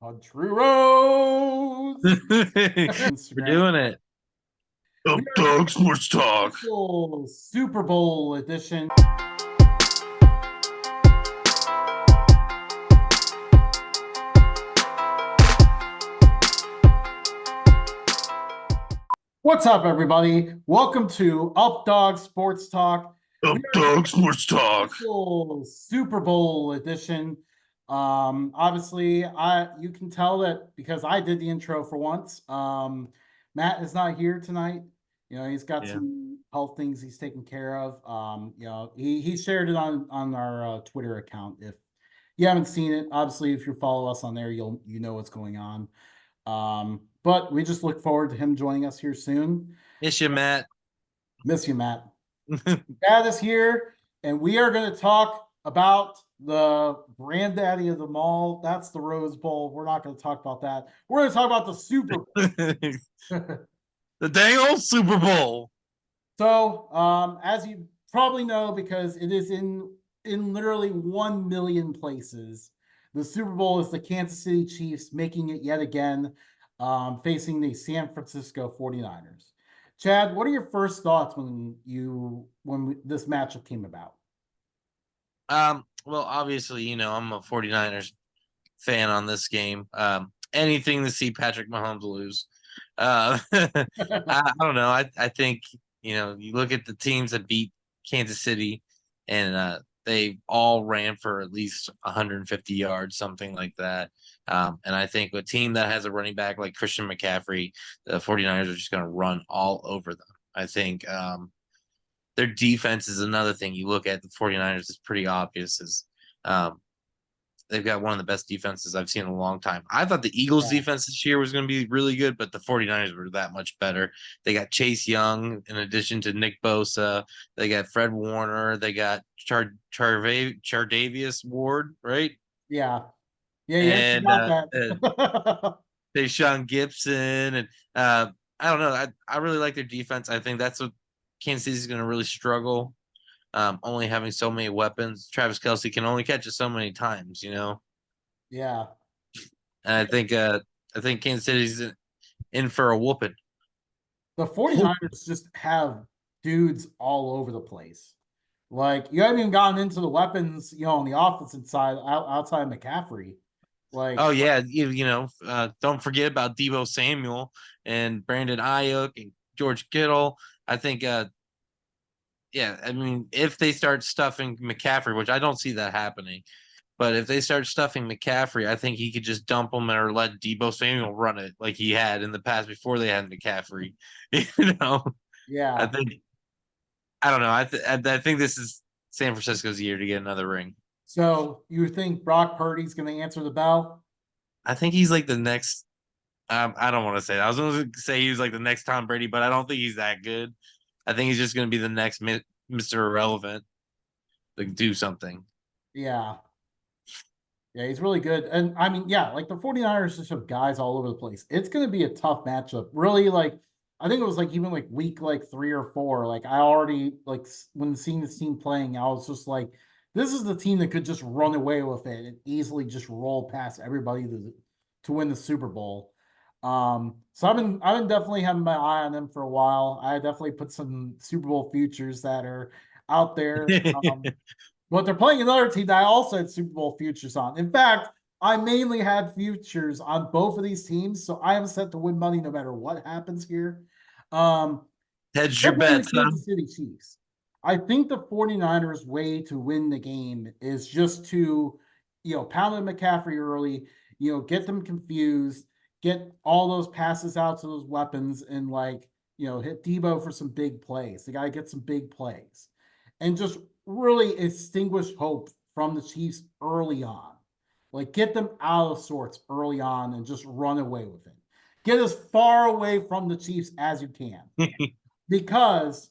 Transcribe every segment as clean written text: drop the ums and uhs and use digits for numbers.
Country Rose. We're Instagram. doing it. We are Updog Sports Talk. special Super Bowl edition. What's up, everybody? Welcome to Updog Sports Talk. We are Updog Sports Talk. special Super Bowl edition. Obviously, you can tell that because I did the intro for once. Matt is not here tonight. He's got Yeah. some health things he's taking care of. He shared it on our Twitter account. If you haven't seen it, obviously, if you follow us on there, you know what's going on. But we just look forward to him joining us here soon. Miss you, Matt. Miss you, Matt. Matt is here, and we are going to talk about the granddaddy of them all. That's the Rose Bowl. We're not going to talk about that. We're going to talk about the Super The Bowl. dang old Super Bowl. So, as you probably know, because it is in literally 1 million places, the Super Bowl is the Kansas City Chiefs making it yet again, facing the San Francisco 49ers. Chad, what are your first thoughts when this matchup came about? Well, obviously, I'm a 49ers fan on this game. Anything to see Patrick Mahomes lose. I don't know. I think, you look at the teams that beat Kansas City and they all ran for at least 150 yards, something like that. And I think a team that has a running back like Christian McCaffrey, the 49ers are just going to run all over them. I think their defense is another thing you look at. The 49ers is pretty obvious. Um, they've got one of the best defenses I've seen in a long time. I thought the Eagles Yeah. defense this year was going to be really good, but the 49ers were that much better. They got Chase Young in addition to Nick Bosa. They got Fred Warner. They got Chardavius Ward, right? Yeah. Yeah, you actually And got that. Deshaun Gibson. And I don't know. I really like their defense. I think that's what Kansas City's going to really struggle. Only having so many weapons. Travis Kelce can only catch it so many times. Yeah. And I think Kansas City's in for a whooping. The 49ers just have dudes all over the place. Like, you haven't even gotten into the weapons, on the offensive side outside of McCaffrey. Like, Oh yeah, don't forget about Debo Samuel and Brandon Ayuk and George Kittle. I think yeah, I mean, if they start stuffing McCaffrey, which I don't see that happening, but if they start stuffing McCaffrey, I think he could just dump him or let Debo Samuel run it like he had in the past before they had McCaffrey. You know, I yeah. think I don't know. I think this is San Francisco's year to get another ring. So you think Brock Purdy's going to answer the bell? I think he's like the next. I don't want to say that. I was going to say he was like the next Tom Brady, but I don't think he's that good. I think he's just going to be the next Mr. Irrelevant, like do something. Yeah. Yeah, he's really good. And I mean, yeah, like the 49ers just have guys all over the place. It's going to be a tough matchup. Really, like, I think it was like even like week like 3 or 4. Like, I already, like, when seeing this team playing, I was just like, this is the team that could just run away with it and easily just roll past everybody to win the Super Bowl. So I've been definitely having my eye on them for a while. I definitely put some Super Bowl futures that are out there. But they're playing another team that I also had Super Bowl futures on. In fact, I mainly had futures on both of these teams, so I am set to win money no matter what happens here. Um, Hedge they're your playing the bets, huh? Kansas City Chiefs. I think the 49ers' way to win the game is just to, pound McCaffrey early, get them confused, get all those passes out to those weapons, and hit Debo for some big plays. They got to get some big plays and just really extinguish hope from the Chiefs early on. Like, get them out of sorts early on and just run away with it. Get as far away from the Chiefs as you can. Because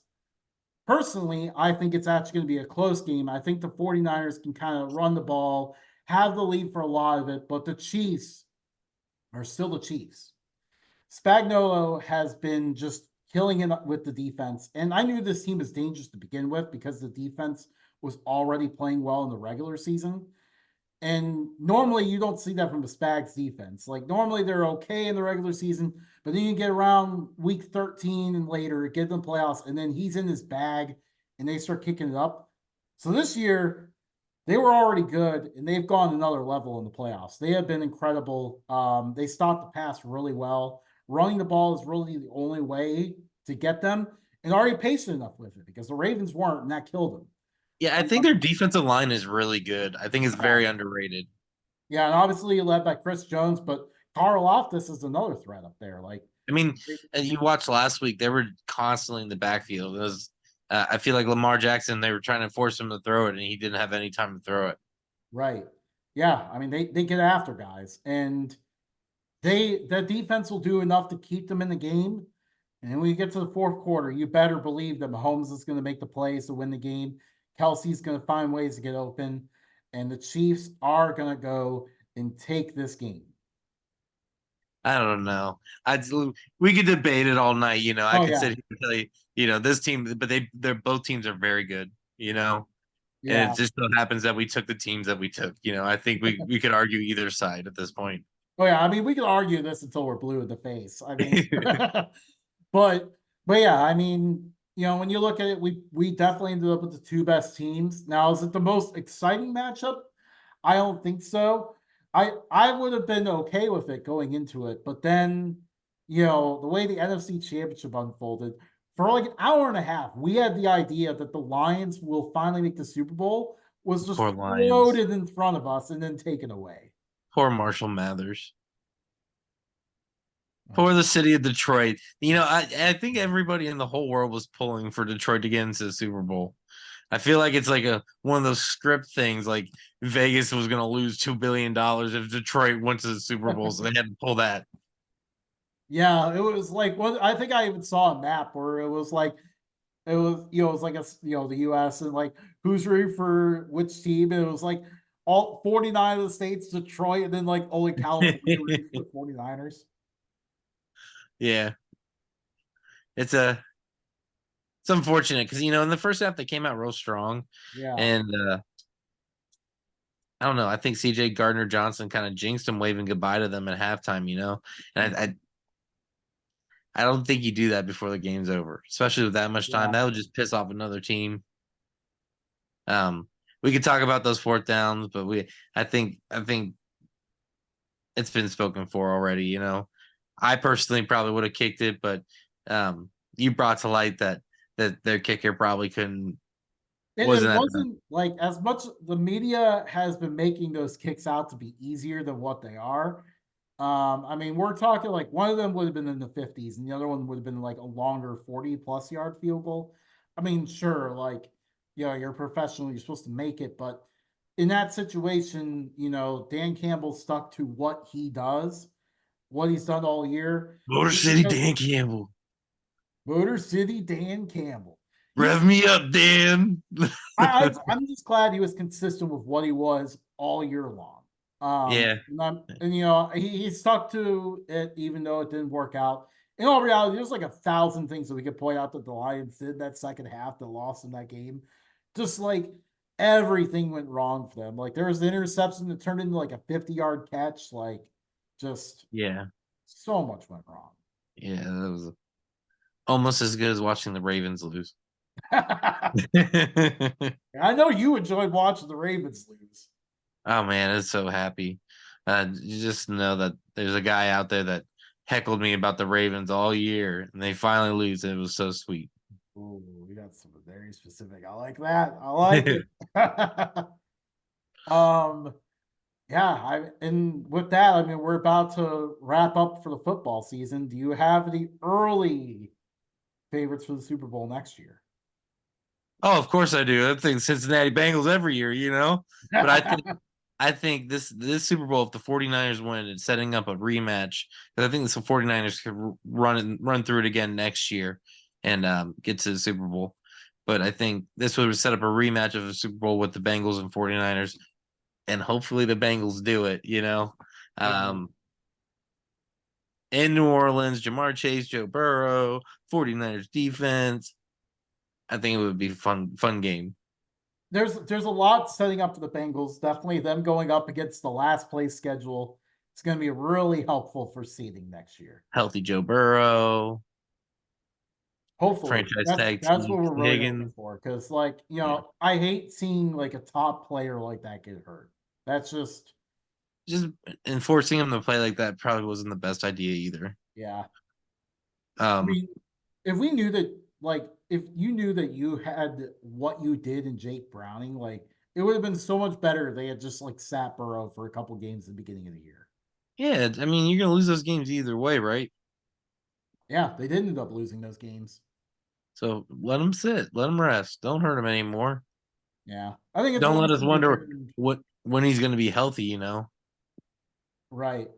personally, I think it's actually going to be a close game. I think the 49ers can kind of run the ball, have the lead for a lot of it, but the Chiefs are still the Chiefs. Spagnuolo has been just killing it with the defense. And I knew this team was dangerous to begin with because the defense was already playing well in the regular season. And normally you don't see that from the Spags defense. Like normally they're okay in the regular season, but then you get around week 13 and later, get them playoffs, and then he's in his bag and they start kicking it up. So this year, they were already good and they've gone another level in the playoffs. They have been incredible. They stopped the pass really well. Running the ball is really the only way to get them, and already patient enough with it because the Ravens weren't, and that killed them. Yeah, I think their defensive line is really good. I think it's very underrated. Yeah, and obviously led by Chris Jones, but Carl Loftus is another threat up there. Like, I mean, and you watched last week; they were constantly in the backfield. It was, I feel like Lamar Jackson. They were trying to force him to throw it, and he didn't have any time to throw it. right. Yeah, I mean they get after guys, and the defense will do enough to keep them in the game. And then when you get to the fourth quarter, you better believe that Mahomes is going to make the plays to win the game. Kelsey's going to find ways to get open, and the Chiefs are going to go and take this game. I don't know. I we could debate it all night. I Oh could yeah, sit here and tell you, this team, but they're both teams are very good. And it yeah. just so happens that we took the teams that we took. I think we could argue either side at this point. Oh yeah, I mean we could argue this until we're blue in the face. I mean, but but yeah, I mean, when you look at it, we definitely ended up with the two best teams. Now, is it the most exciting matchup? I don't think so. I would have been okay with it going into it, but then the way the NFC Championship unfolded, for like an hour and a half, we had the idea that the Lions will finally make the Super Bowl was just Poor Lions. floated in front of us and then taken away. Poor Marshall Mathers. Oh. For the city of Detroit. I think everybody in the whole world was pulling for Detroit to get into the Super Bowl. I feel like it's like a one of those script things, like Vegas was going to lose $2 billion if Detroit went to the Super Bowl, so they had to pull that. Yeah, it was like what I think I even saw a map where it was like it was like the US and like who's rooting for which team. And it was like all 49 of the states, Detroit, and then like only California rooting for the 49ers. Yeah, it's a it's unfortunate because in the first half they came out real strong, Yeah. and I don't know. I think C.J. Gardner Johnson kind of jinxed him waving goodbye to them at halftime. And I don't think you do that before the game's over, especially with that much time. Yeah. That would just piss off another team. Um, we could talk about those fourth downs, but I think it's been spoken for already. I personally probably would have kicked it, but you brought to light that their kicker probably couldn't It wasn't at the wasn't like as much the media has been making those kicks out to be easier than what they are. I mean, we're talking like one of them would have been in the 50s and the other one would have been like a longer 40+ yard field goal. I mean, sure, like, you're a professional, you're supposed to make it, but in that situation, Dan Campbell stuck to what he does, what he's done all year. Motor He City has Dan Campbell. Motor City Dan Campbell. Rev me up, Dan. I'm just glad he was consistent with what he was all year long. Yeah, He stuck to it even though it didn't work out. In all reality, there's like 1,000 things that we could point out that the Lions did that second half that lost in that game. Just like everything went wrong for them. Like there was the interception that turned into like a 50-yard catch. Like just yeah, so much went wrong. yeah. That was almost as good as watching the Ravens lose. I know you enjoyed watching the Ravens lose. Oh man, it's so happy. You just know that there's a guy out there that heckled me about the Ravens all year, and they finally lose. And it was so sweet. Oh, we got some very specific. I like that. I like it. um, yeah, and with that, I mean, we're about to wrap up for the football season. Do you have any early favorites for the Super Bowl next year? Oh, of course I do. I think Cincinnati Bengals every year. But I think this Super Bowl, if the 49ers win, it's setting up a rematch. Because I think the 49ers could run through it again next year and get to the Super Bowl. But I think this would set up a rematch of the Super Bowl with the Bengals and 49ers. And hopefully the Bengals do it. Yeah. Um, in New Orleans, Jamar Chase, Joe Burrow, 49ers defense. I think it would be fun game. there's a lot setting up for the Bengals. Definitely them going up against the last place schedule. It's going to be really helpful for seeding next year. Healthy Joe Burrow, Hopefully, franchise that's tag that's what T we're really hoping Higgins. for. Because, like, Yeah. I hate seeing like a top player like that get hurt. That's just, Just enforcing him to play like that probably wasn't the best idea either. yeah. I Um, mean, if we knew that, like, if you knew that you had what you did in Jake Browning, like, it would have been so much better if they had just like sat Burrow for a couple games at the beginning of the year. yeah, I mean, you're gonna lose those games either way, right? Yeah, they did end up losing those games. So let him sit, let him rest. Don't hurt him anymore. Yeah, I think it's a Don't let us lesson they wonder learned. what when he's gonna be healthy. Right,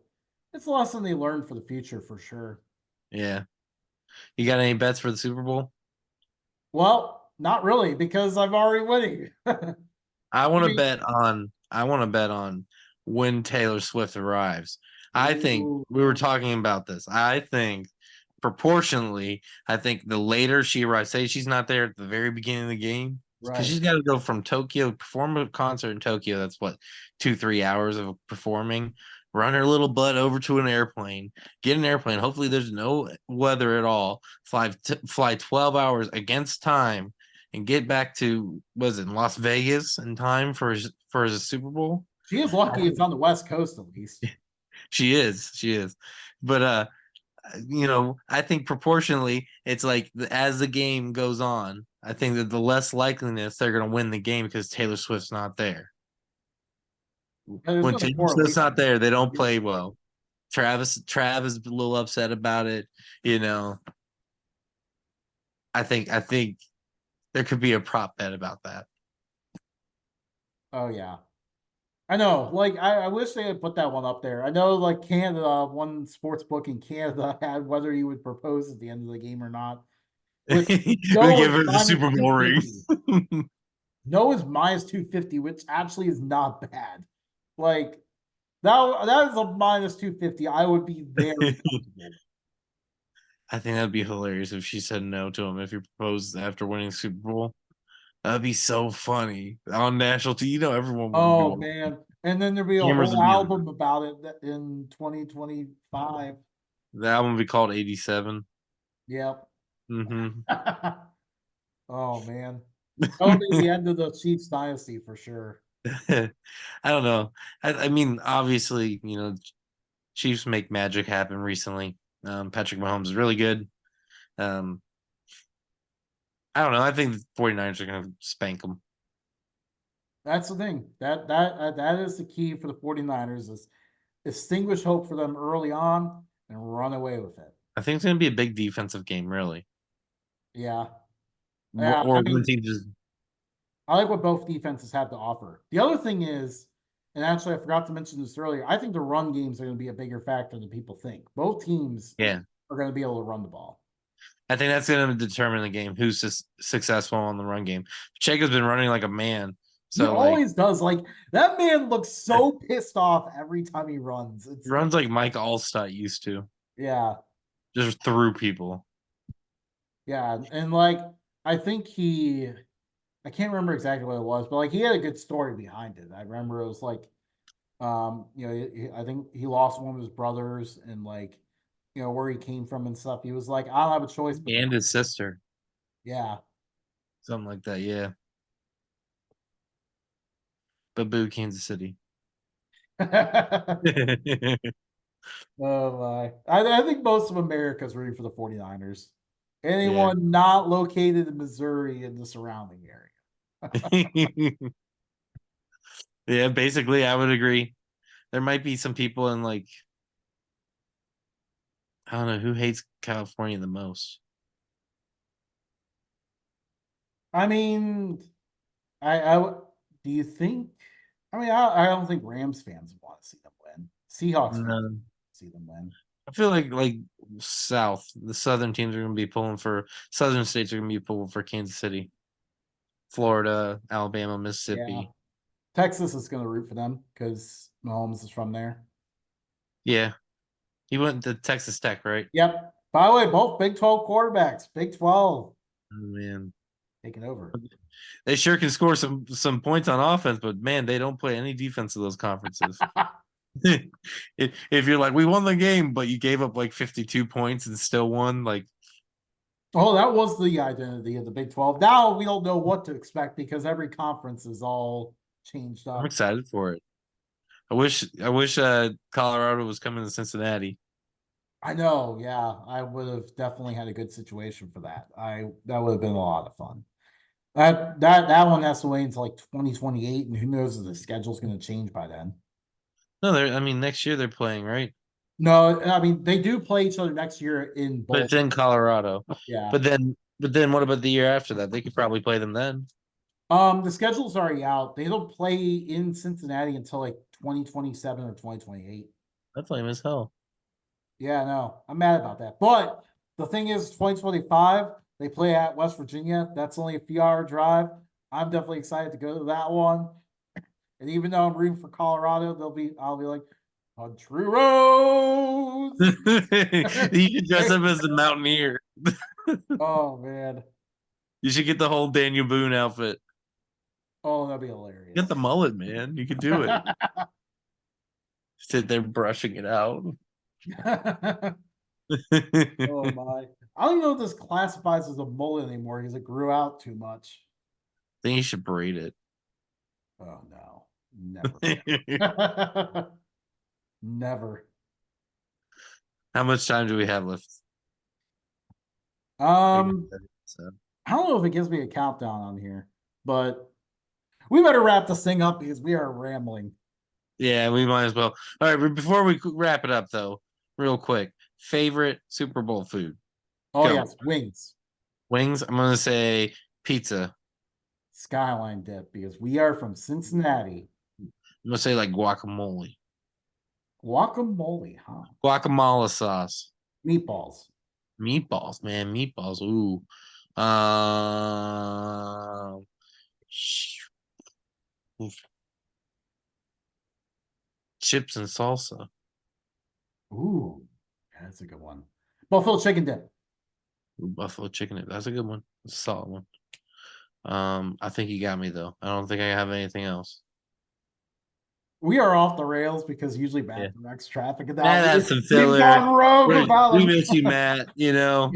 it's a lesson they learned for the future for sure. Yeah. You got any bets for the Super Bowl? Well, not really because I've already winning. I mean, I want to bet on when Taylor Swift arrives. I think ooh, we were talking about this. I think proportionally, I think the later she arrives, say she's not there at the very beginning of the game, because right. she's got to go from Tokyo, perform a concert in Tokyo. That's what, 2, 3 hours of performing. Run her little butt over to an airplane, get an airplane. Hopefully, there's no weather at all. Fly 12 hours against time and get back to was it Las Vegas in time for his Super Bowl. She is I lucky it's think on the West Coast at least. she is, but I think proportionally, it's like as the game goes on, I think that the less likeliness they're going to win the game because Taylor Swift's not there. There's When been a Taylor Swift's not correlation. there, they don't Years play ago. well. Trav is a little upset about it. You know, I think there could be a prop bet about that. Oh yeah. I know. Like I wish they had put that one up there. I know like Canada, one sports book in Canada had whether you would propose at the end of the game or not, which We no give is her the minus Super Bowl ring. 250. No is minus 250, which actually is not bad. Like that is a minus 250. I would be very comfortable. I think that'd be hilarious if she said no to him if he proposed after winning Super Bowl. That'd be so funny on national TV. Everyone would be Oh watching. man. And then there'd be a Cameras whole would be album everywhere. about it in 2025. The album would be called '87. Yep. Mm-hmm. Oh man. That would be the end of the Chiefs dynasty for sure. I don't know. I mean, obviously, Chiefs make magic happen recently. Patrick Mahomes is really good. Um, I don't know. I think the 49ers are going to spank them. That's the thing. That is the key for the 49ers is extinguish hope for them early on and run away with it. I think it's going to be a big defensive game, really. Yeah. Yeah. Or I one mean, team just I like what both defenses have to offer. The other thing is, and actually I forgot to mention this earlier, I think the run games are going to be a bigger factor than people think. Both teams yeah. are going to be able to run the ball. I think that's going to determine the game. Who's successful on the run game? Pacheco's been running like a man, He so like always does. Like that man looks so pissed off every time he runs. It's runs like Mike Allstott used to, yeah. just through people. Yeah. And like I think I can't remember exactly what it was, but like he had a good story behind it. I remember it was like I think he lost one of his brothers and like where he came from and stuff. He was like, I don't have a choice but to And run. his sister, Yeah. something like that. Yeah, but boo, Kansas City. Oh my. I think most of America's rooting for the 49ers. Yeah. Anyone not located in Missouri and the surrounding area. Yeah, basically, I would agree. There might be some people in like I don't know who hates California the most. I mean, I do you think I don't think Rams fans want to see them win. Seahawks fans No. see them win. I feel like the southern teams are going to be pulling for southern states are going to be pulling for Kansas City, Florida, Alabama, Yeah. Mississippi. Texas is going to root for them because Mahomes is from there. Yeah, he went to Texas Tech, right? Yep. By the way, both Big 12 quarterbacks, Big 12 Oh, man, taking over. They sure can score some points on offense, but man, they don't play any defense in those conferences. If you're like, we won the game, but you gave up like 52 points and still won, like Oh, that was the identity of the Big 12. Now we don't know what to expect because every conference is all changed I'm up. excited for it. I wish Colorado was coming to Cincinnati. I know, yeah. I would have definitely had a good situation for that. That would have been a lot of fun. That one has to wait until like 2028, and who knows if the schedule's going to change by then. No, I mean next year they're playing, right? No, I mean they do play each other next year in But both. it's in Colorado. Yeah. But then what about the year after that? They could probably play them then. The schedule's already out. They don't play in Cincinnati until like 2027 or 2028. That's lame as hell. Yeah, no, I'm mad about that. But the thing is, 2025, they play at West Virginia. That's only a few hour drive. I'm definitely excited to go to that one. And even though I'm rooting for Colorado, I'll be like, Country Roads. You should dress up as the Mountaineer. Oh man. You should get the whole Daniel Boone outfit. Oh, that'd be Get hilarious. the mullet, man. You could do it. Sit there brushing it out. Oh my. I don't even know if this classifies as a mullet anymore because it grew out too much. Then you should braid it. Oh no. Never. Never. How much time do we have left? Um, So, I don't know if it gives me a countdown on here, but we better wrap this thing up because we are rambling. yeah, we might as well. All right, before we wrap it up, though, real quick, favorite Super Bowl food? Oh Go. yes, wings. Wings. I'm gonna say pizza. Skyline dip because we are from Cincinnati. I'm gonna say like guacamole. Guacamole, huh? Guacamole sauce. Meatballs. Meatballs, man, meatballs. Ooh. Um, chips and salsa. Ooh, yeah, that's a good one. Buffalo chicken dip. Ooh, buffalo chicken dip. That's a good one. That's a solid one. I think you got me though. I don't think I have anything else. We are off the rails because usually Yeah. Matt directs traffic and That now has some we've filler. gone rogue We without miss you, Matt. Get him.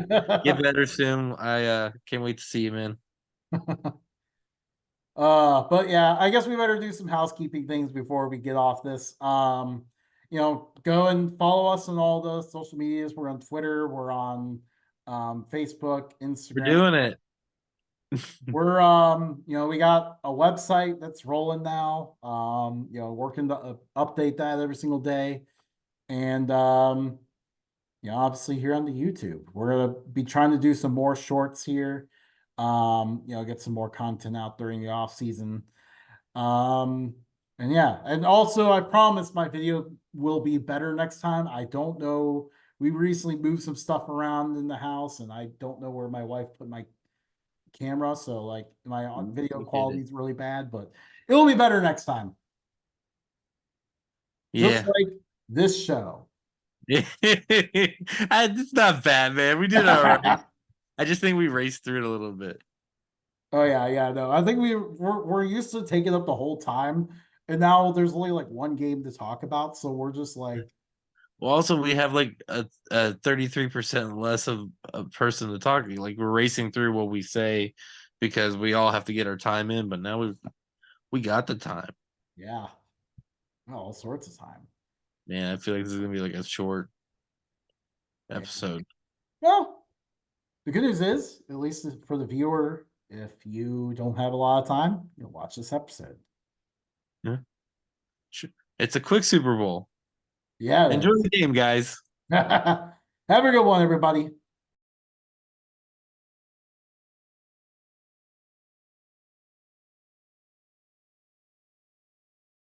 better soon. I can't wait to see you, man. But yeah, I guess we better do some housekeeping things before we get off this. Go and follow us on all the social medias. We're on Twitter, we're on Facebook, We're Instagram. doing it. We're we got a website that's rolling now. Working to update that every single day. And obviously here on the YouTube, we're gonna be trying to do some more shorts here. Get some more content out during the off season. Um, and yeah, and also I promise my video will be better next time. I don't know. We recently moved some stuff around in the house, and I don't know where my wife put my camera, so like my video We get quality it. is really bad, but it'll be better next time. Just Yeah. like this show. It's not bad, man. We did all right. I just think we raced through it a little bit. Oh yeah, yeah, no. I think we're used to taking up the whole time, and now there's only like one game to talk about, so we're just like, Well, also we have like a 33% less of a person to talk to. Like we're racing through what we say because we all have to get our time in, but now we got the time. yeah, all sorts of time. Man, I feel like this is gonna be like a short Yeah. episode. Well, the good news is, at least for the viewer, if you don't have a lot of time, you'll watch this episode. Yeah. It's a quick Super Bowl. Yeah, Enjoy it the game, guys. is. Have a good one, everybody.